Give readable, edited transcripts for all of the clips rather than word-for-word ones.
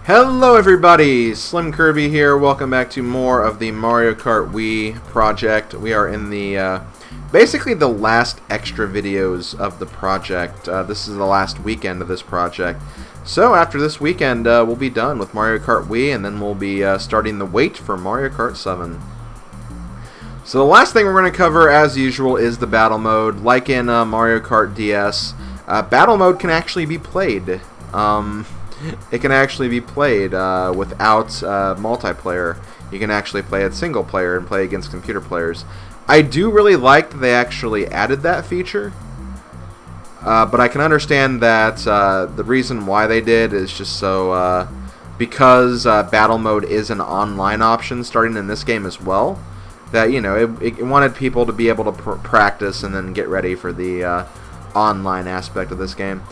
Hello everybody, SlimKirby here. Welcome back to more of the Mario Kart Wii project. We are in the, basically the last extra videos of the project. This is the last weekend of this project. So after this weekend, we'll be done with Mario Kart Wii, and then we'll be starting the wait for Mario Kart 7. So the last thing we're going to cover, as usual, is the battle mode. Like in Mario Kart DS, battle mode can actually be played. It can actually be played without multiplayer. You can actually play it single player and play against computer players. I do really like that they actually added that feature, but I can understand that the reason why they did is just so because battle mode is an online option starting in this game as well, that it wanted people to be able to practice and then get ready for the online aspect of this game.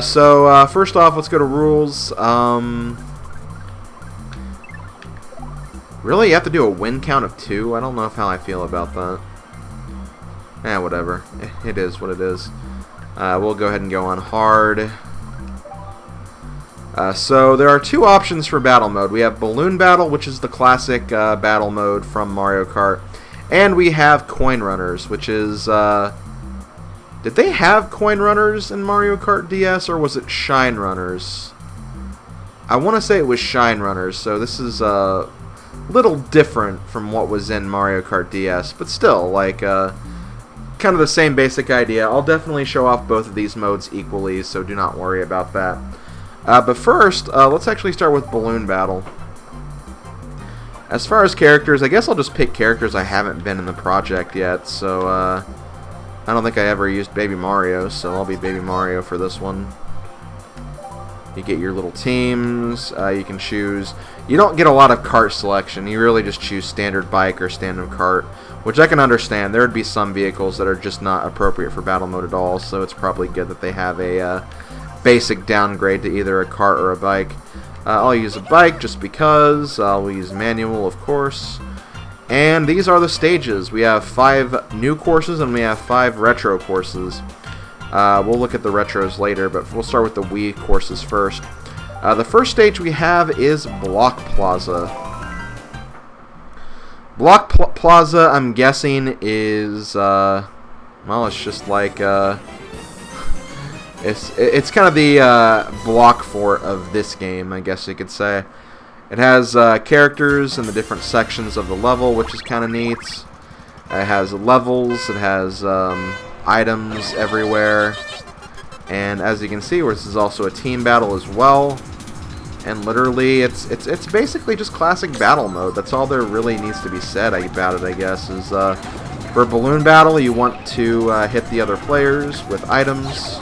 So first off, let's go to rules. Really, you have to do a win count of 2? I don't know how I feel about that. Whatever. It is what it is. We'll go ahead and go on hard. So there are 2 options for battle mode. We have Balloon Battle, which is the classic battle mode from Mario Kart. And we have Coin Runners, which is... Did they have Coin Runners in Mario Kart DS, or was it Shine Runners? I want to say it was Shine Runners, so this is a little different from what was in Mario Kart DS, but still, like, kind of the same basic idea. I'll definitely show off both of these modes equally, so do not worry about that. But first, let's actually start with Balloon Battle. As far as characters, I guess I'll just pick characters I haven't been in the project yet, so, I don't think I ever used Baby Mario, so I'll be Baby Mario for this one. You get your little teams, you can choose... You don't get a lot of kart selection, you really just choose standard bike or standard kart, which I can understand. There would be some vehicles that are just not appropriate for battle mode at all, so it's probably good that they have a basic downgrade to either a kart or a bike. I'll use a bike just because. We'll use manual, of course. And these are the stages. We have 5 new courses and we have 5 retro courses. We'll look at the retros later, but we'll start with the Wii courses first. The first stage we have is Block Plaza. Block Plaza, I'm guessing, is, well, it's just like, it's kind of the block fort of this game, I guess you could say. It has characters in the different sections of the level, which is kind of neat. It has levels, it has items everywhere. And as you can see, this is also a team battle as well. And literally, it's basically just classic battle mode. That's all there really needs to be said about it, I guess, is for Balloon Battle, you want to hit the other players with items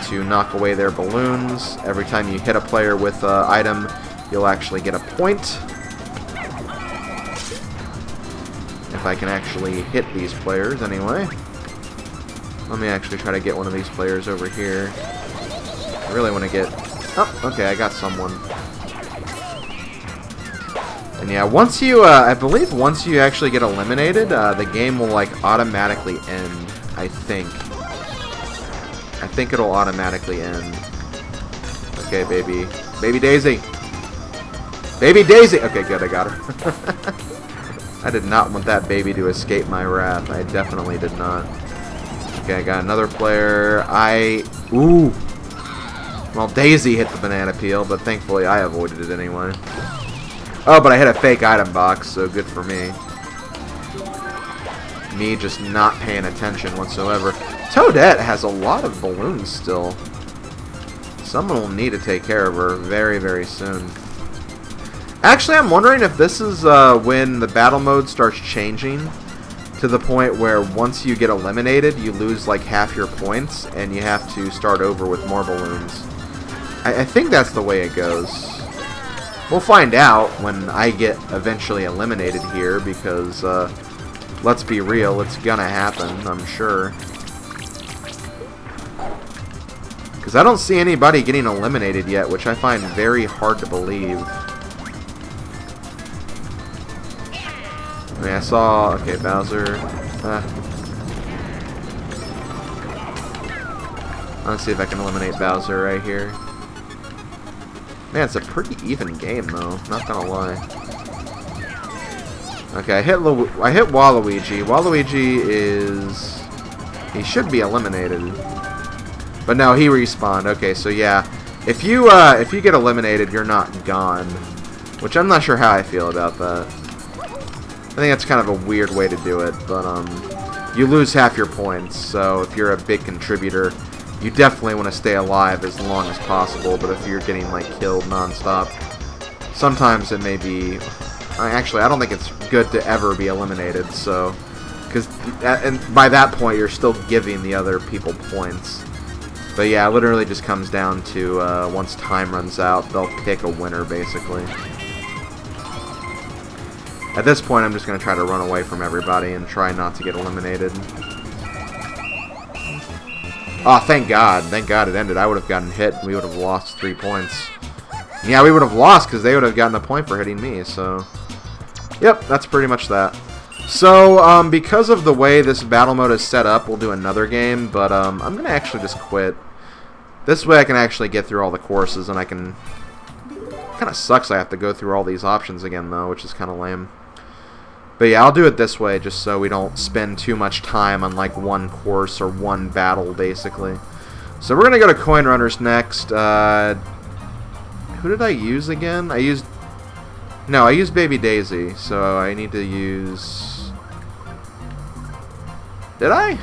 to knock away their balloons. Every time you hit a player with an item, you'll actually get a point. If I can actually hit these players, anyway. Let me actually try to get one of these players over here. I really want to get... Oh, okay, I got someone. And yeah, once you, I believe once you actually get eliminated, the game will, like, automatically end, I think. I think it'll automatically end. Okay, baby. Baby Daisy! Baby Daisy! Okay, good, I got her. I did not want that baby to escape my wrath. I definitely did not. Okay, I got another player. Ooh! Well, Daisy hit the banana peel, but thankfully I avoided it anyway. Oh, but I hit a fake item box, so good for me. Me just not paying attention whatsoever. Toadette has a lot of balloons still. Someone will need to take care of her very, very soon. Actually, I'm wondering if this is when the battle mode starts changing to the point where once you get eliminated, you lose like half your points and you have to start over with more balloons. I think that's the way it goes. We'll find out when I get eventually eliminated here because, let's be real, it's gonna happen, I'm sure. Because I don't see anybody getting eliminated yet, which I find very hard to believe. I mean, I saw... Okay, Bowser. Let's see if I can eliminate Bowser right here. Man, it's a pretty even game, though. Not gonna lie. Okay, I hit Waluigi. Waluigi is... He should be eliminated. But no, he respawned. Okay, so yeah. If you get eliminated, you're not gone. Which I'm not sure how I feel about that. I think that's kind of a weird way to do it, but you lose half your points, so if you're a big contributor, you definitely want to stay alive as long as possible, but if you're getting, like, killed nonstop, sometimes it may be... Actually, I don't think it's good to ever be eliminated, so... Because by that point, you're still giving the other people points. But yeah, it literally just comes down to, once time runs out, they'll pick a winner, basically. At this point, I'm just going to try to run away from everybody and try not to get eliminated. Oh, thank God. Thank God it ended. I would have gotten hit. We would have lost 3 points. Yeah, we would have lost because they would have gotten a point for hitting me, so... Yep, that's pretty much that. So, because of the way this battle mode is set up, we'll do another game, but I'm going to actually just quit. This way I can actually get through all the courses, and I can... Kind of sucks I have to go through all these options again, though, which is kind of lame. But yeah, I'll do it this way, just so we don't spend too much time on, like, one course or one battle, basically. So we're going to go to Coin Runners next. Who did I use again? I used Baby Daisy, so I need to use... Did I?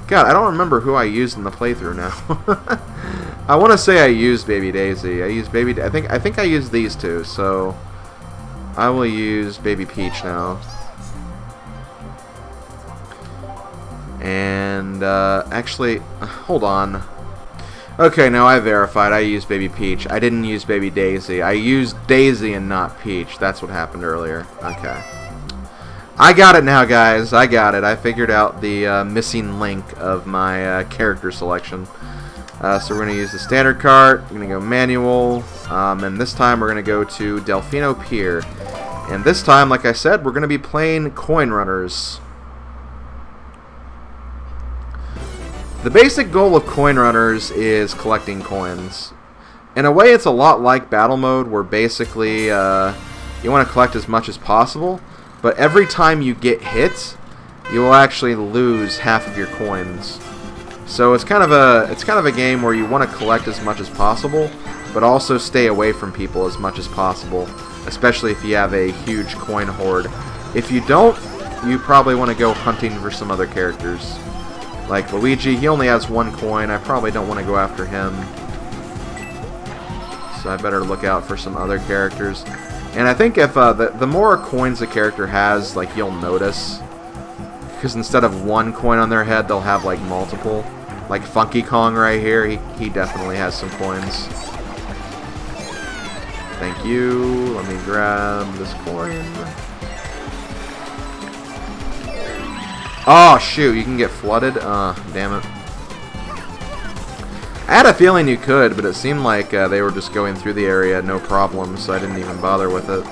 God, I don't remember who I used in the playthrough now. I want to say I used Baby Daisy. I think I used these two, so I will use Baby Peach now. And actually, hold on. Okay, no, I verified. I used Baby Peach. I didn't use Baby Daisy. I used Daisy and not Peach. That's what happened earlier. Okay. I got it now, guys. I got it. I figured out the missing link of my character selection. So we're going to use the standard cart. We're going to go manual. And this time we're going to go to Delfino Pier. And this time, like I said, we're going to be playing Coin Runners. The basic goal of Coin Runners is collecting coins. In a way, it's a lot like Battle Mode, where basically you want to collect as much as possible, but every time you get hit, you will actually lose half of your coins. So it's kind of a game where you want to collect as much as possible, but also stay away from people as much as possible, especially if you have a huge coin hoard. If you don't, you probably want to go hunting for some other characters. Like Luigi, he only has 1 coin. I probably don't want to go after him. So I better look out for some other characters. And I think if the more coins a character has, like, you'll notice. Because instead of 1 coin on their head, they'll have, like, multiple. Like Funky Kong right here, he definitely has some coins. Thank you. Let me grab this coin. Oh, shoot, you can get flooded? Damn it. I had a feeling you could, but it seemed like they were just going through the area, no problem, so I didn't even bother with it.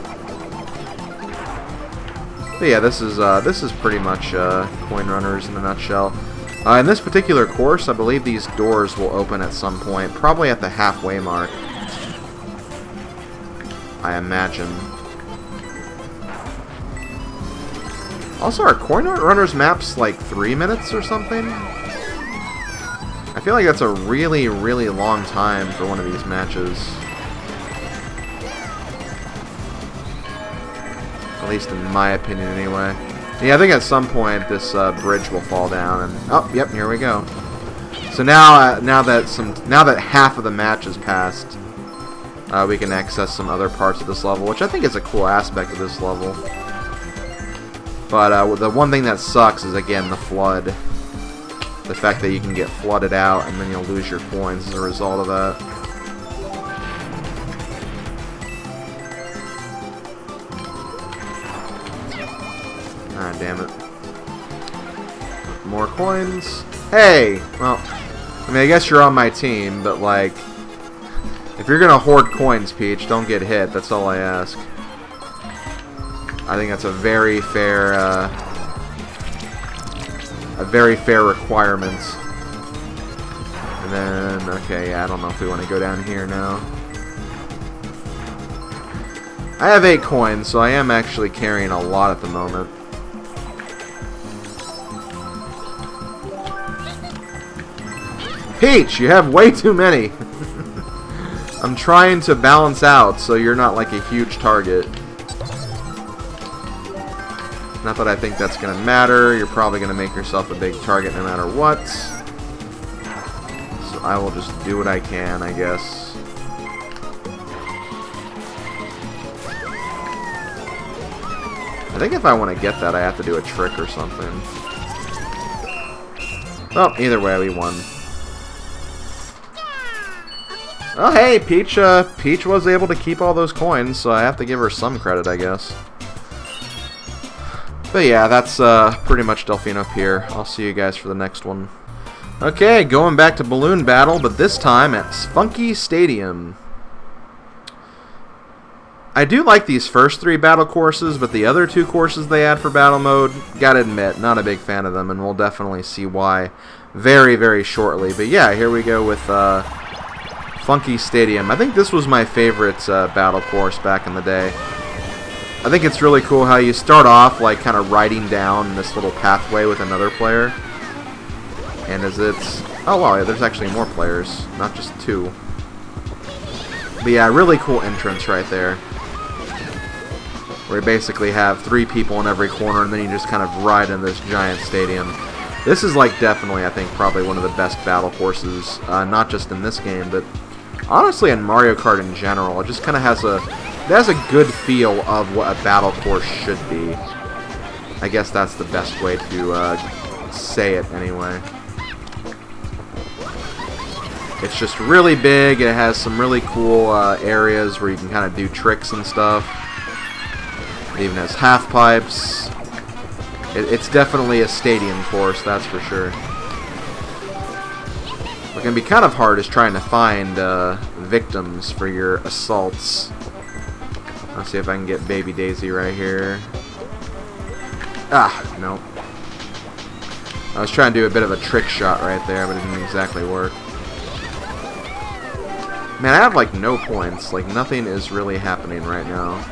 But yeah, this is pretty much Coin Runners in a nutshell. In this particular course, I believe these doors will open at some point, probably at the halfway mark. I imagine. Also, are Coin Runners maps like 3 minutes or something? I feel like that's a really, really long time for one of these matches. At least in my opinion, anyway. Yeah, I think at some point this bridge will fall down, and oh, yep, here we go. So now, now that half of the match has passed, we can access some other parts of this level, which I think is a cool aspect of this level. But the one thing that sucks is, again, the flood. The fact that you can get flooded out and then you'll lose your coins as a result of that. Ah, damn it. More coins. Hey! Well, I mean, I guess you're on my team, but, like, if you're gonna hoard coins, Peach, don't get hit. That's all I ask. I think that's a very fair requirement. And then, okay, yeah, I don't know if we want to go down here now. I have 8 coins, so I am actually carrying a lot at the moment. Peach, you have way too many. I'm trying to balance out so you're not like a huge target. Not that I think that's going to matter. You're probably going to make yourself a big target no matter what. So I will just do what I can, I guess. I think if I want to get that, I have to do a trick or something. Well, either way, we won. Oh, hey, Peach. Peach was able to keep all those coins, so I have to give her some credit, I guess. But yeah, that's pretty much Delfino Pier. I'll see you guys for the next one. Okay, going back to Balloon Battle, but this time at Funky Stadium. I do like these first 3 battle courses, but the other 2 courses they add for battle mode, gotta admit, not a big fan of them, and we'll definitely see why very, very shortly. But yeah, here we go with Funky Stadium. I think this was my favorite battle course back in the day. I think it's really cool how you start off like kind of riding down this little pathway with another player. And as it's... oh wow, there's actually more players, not just 2. But yeah, really cool entrance right there. Where you basically have 3 people in every corner and then you just kind of ride in this giant stadium. This is like definitely, I think, probably one of the best battle courses, not just in this game, but honestly in Mario Kart in general. It just kind of has a good feel of what a battle course should be. I guess that's the best way to say it anyway. It's just really big. It has some really cool areas where you can kind of do tricks and stuff. It even has half pipes. It's definitely a stadium course, that's for sure. What can be kind of hard is trying to find victims for your assaults. Let's see if I can get Baby Daisy right here. Ah, nope. I was trying to do a bit of a trick shot right there, but it didn't exactly work. Man, I have like no points. Like nothing is really happening right now.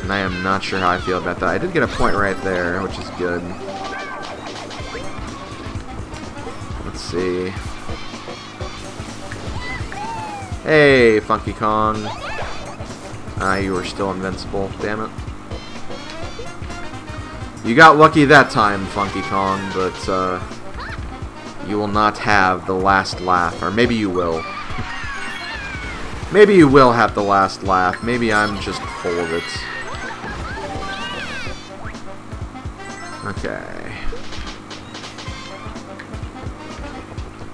And I am not sure how I feel about that. I did get a point right there, which is good. Let's see. Hey, Funky Kong. Ah, you were still invincible. Damn it. You got lucky that time, Funky Kong, but you will not have the last laugh. Or maybe you will. Maybe you will have the last laugh. Maybe I'm just full of it. Okay.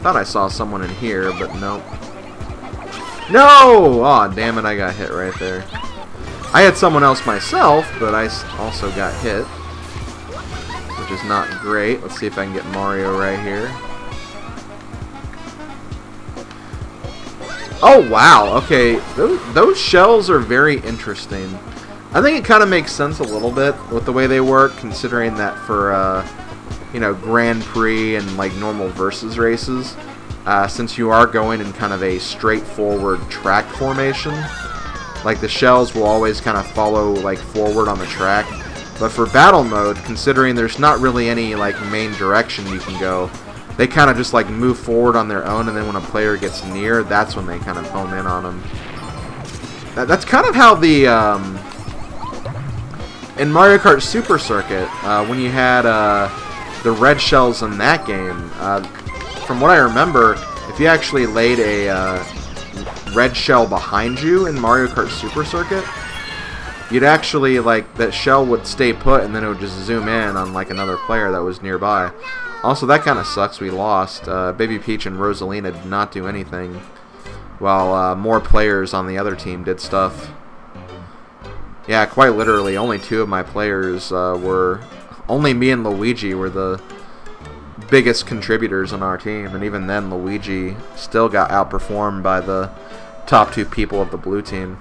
Thought I saw someone in here, but nope. No! Aw, oh, damn it, I got hit right there. I had someone else myself, but I also got hit. Which is not great. Let's see if I can get Mario right here. Oh, wow. Okay, those shells are very interesting. I think it kind of makes sense a little bit with the way they work, considering that for, you know, Grand Prix and, like, normal versus races, since you are going in kind of a straightforward track formation, like, the shells will always kind of follow, like, forward on the track. But for battle mode, considering there's not really any, like, main direction you can go, they kind of just, like, move forward on their own, and then when a player gets near, that's when they kind of home in on them. That's kind of how the, in Mario Kart Super Circuit, when you had the red shells in that game, from what I remember, if you actually laid a red shell behind you in Mario Kart Super Circuit, you'd actually, like, that shell would stay put and then it would just zoom in on, like, another player that was nearby. Also, that kind of sucks. We lost. Baby Peach and Rosalina did not do anything, while more players on the other team did stuff. Yeah, quite literally, only 2 of my players were... Only me and Luigi were the biggest contributors on our team, and even then Luigi still got outperformed by the top 2 people of the blue team.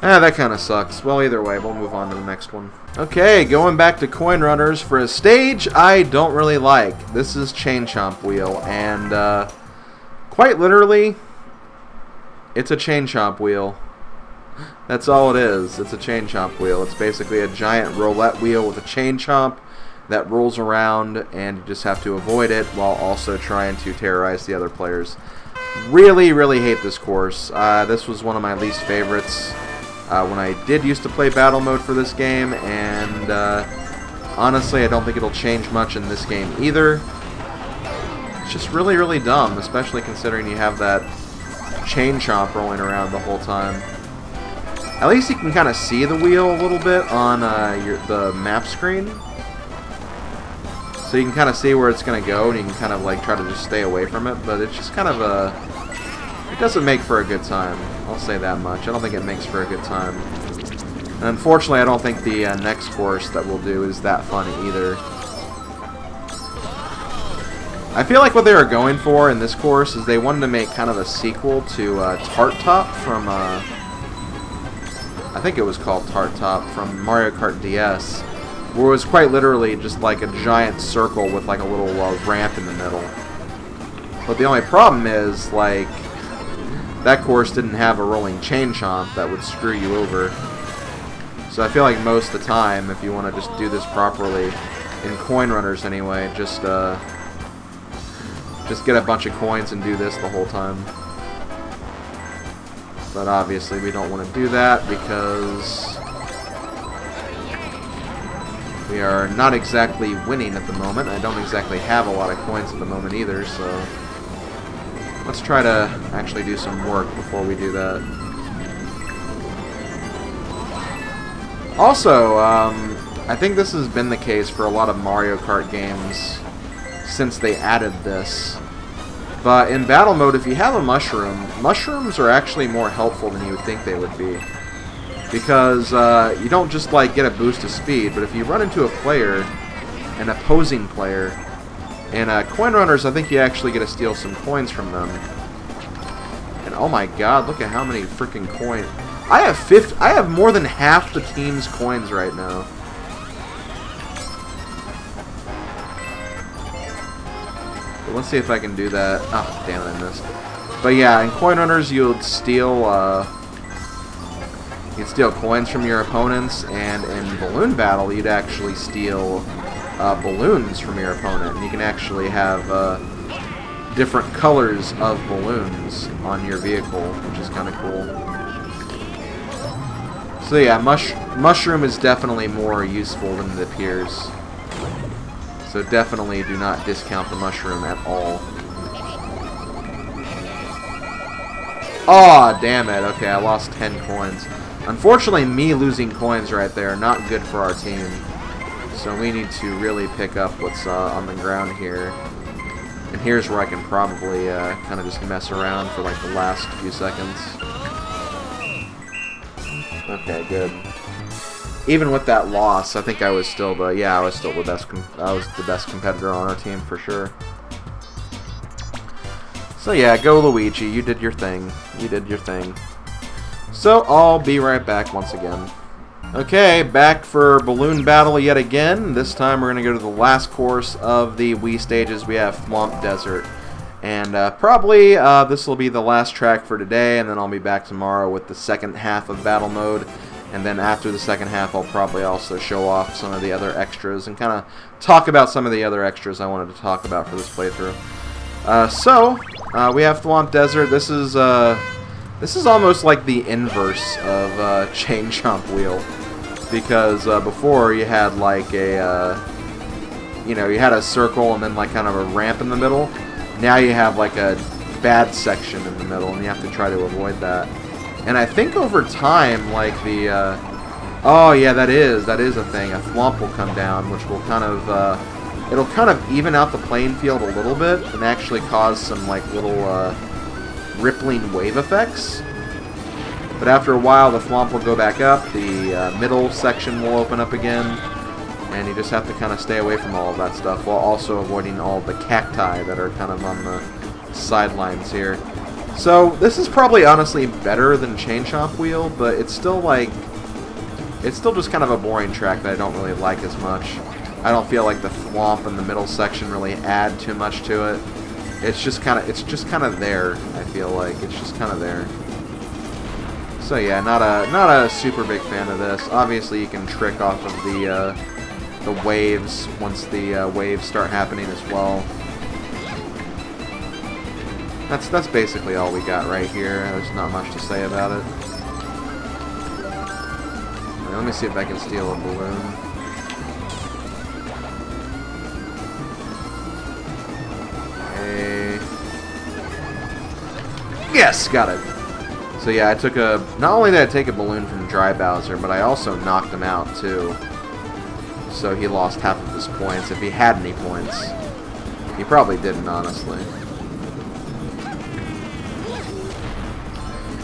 That kind of sucks. Well, either way, we'll move on to the next one. Okay, going back to Coin Runners for a stage I don't really like. This is Chain Chomp Wheel, and Quite literally, it's a chain chomp wheel. That's all it is. It's a chain chomp wheel. It's basically a giant roulette wheel with a chain chomp that rolls around, and you just have to avoid it while also trying to terrorize the other players. Really, really hate this course. This was one of my least favorites when I did used to play battle mode for this game, and honestly, I don't think it'll change much in this game either. It's just really, really dumb, especially considering you have that chain chomp rolling around the whole time. At least you can kind of see the wheel a little bit on the map screen. So you can kind of see where it's going to go, and you can kind of like try to just stay away from it, but it's just kind of it doesn't make for a good time. I'll say that much. I don't think it makes for a good time. And unfortunately, I don't think the next course that we'll do is that fun either. I feel like what they were going for in this course is they wanted to make kind of a sequel to Tart Top from, I think it was called Tart Top from Mario Kart DS, where it was quite literally just like a giant circle with like a little ramp in the middle. But the only problem is, like, that course didn't have a rolling chain chomp that would screw you over. So I feel like most of the time, if you want to just do this properly, in coin runners anyway, just get a bunch of coins and do this the whole time. But obviously we don't want to do that because we are not exactly winning at the moment. I don't exactly have a lot of coins at the moment either, so let's try to actually do some work before we do that. Also, I think this has been the case for a lot of Mario Kart games since they added this. But in battle mode, if you have a mushroom, mushrooms are actually more helpful than you would think they would be. Because you don't just like get a boost of speed, but if you run into a player, an opposing player, and coin runners, I think you actually get to steal some coins from them. And oh my god, look at how many freaking coins. I have more than half the team's coins right now. But let's see if I can do that. Oh, damn it, I missed. But yeah, in coin runners, you'd steal coins from your opponents, and in balloon battle, you'd actually steal balloons from your opponent. And you can actually have different colors of balloons on your vehicle, which is kind of cool. So yeah, mushroom is definitely more useful than it appears. So definitely do not discount the mushroom at all. Aw, damn it. Okay, I lost 10 coins. Unfortunately, me losing coins right there, not good for our team. So we need to really pick up what's on the ground here. And here's where I can probably kind of just mess around for like the last few seconds. Okay, good. Even with that loss, I think I was still the best. I was the best competitor on our team for sure. So yeah, go Luigi. You did your thing. You did your thing. So I'll be right back once again. Okay, back for balloon battle yet again. This time we're gonna go to the last course of the Wii stages. We have Swamp Desert. And probably this will be the last track for today, and then I'll be back tomorrow with the second half of battle mode. And then after the second half, I'll probably also show off some of the other extras and kind of talk about some of the other extras I wanted to talk about for this playthrough. We have Swamp Desert. This is almost like the inverse of Chain Chomp Wheel, because before you had like a you had a circle and then like kind of a ramp in the middle. Now you have like a bad section in the middle, and you have to try to avoid that. And I think over time, like the oh yeah, that is a thing. A thwomp will come down, which will kind of it'll kind of even out the playing field a little bit, and actually cause some like little rippling wave effects. But after a while, the thwomp will go back up. The middle section will open up again. And you just have to kind of stay away from all of that stuff while also avoiding all of the cacti that are kind of on the sidelines here. So this is probably honestly better than Chain Chomp Wheel, but it's still just kind of a boring track that I don't really like as much. I don't feel like the thwomp in the middle section really add too much to it. it's just kind of there. I feel like it's just kind of there. So yeah, not a super big fan of this. Obviously, you can trick off of the waves once the waves start happening as well. That's basically all we got right here. There's not much to say about it. Right, let me see if I can steal a balloon. Okay. Yes, got it. So yeah, I took a... Not only did I take a balloon from Dry Bowser, but I also knocked him out too. So he lost half of his points, if he had any points. He probably didn't, honestly.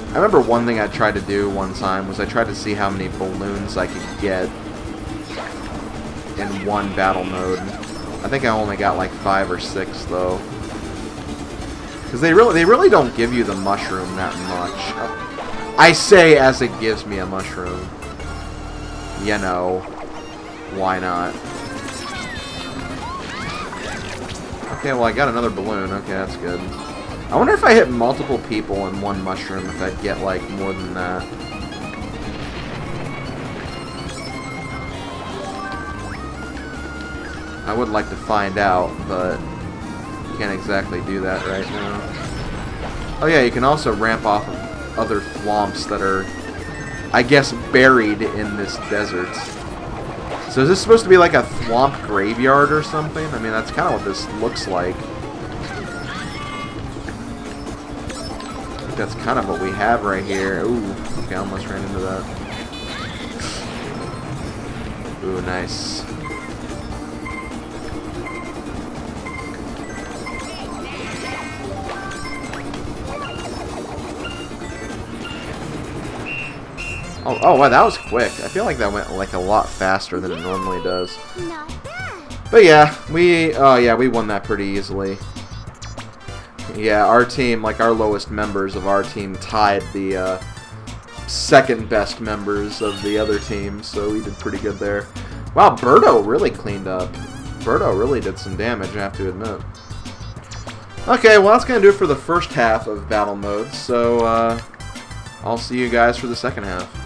I remember one thing I tried to do one time was I tried to see how many balloons I could get in one battle mode. I think I only got like 5 or 6 though. Because they really don't give you the mushroom that much. I say as it gives me a mushroom. You know, why not? Okay, well I got another balloon. Okay, that's good. I wonder if I hit multiple people in one mushroom if I'd get like more than that. I would like to find out, but can't exactly do that right now. Oh yeah, you can also ramp off of other thwomps that are, I guess, buried in this desert. So is this supposed to be like a thwomp graveyard or something? I mean, that's kind of what this looks like. I think that's kind of what we have right here. Ooh, okay, I almost ran into that. Ooh, nice. Oh, wow, that was quick. I feel like that went like a lot faster than it normally does. But yeah, we won that pretty easily. Yeah, our team, like our lowest members of our team, tied the second best members of the other team, so we did pretty good there. Wow, Birdo really cleaned up. Birdo really did some damage, I have to admit. Okay, well that's going to do it for the first half of battle mode, so I'll see you guys for the second half.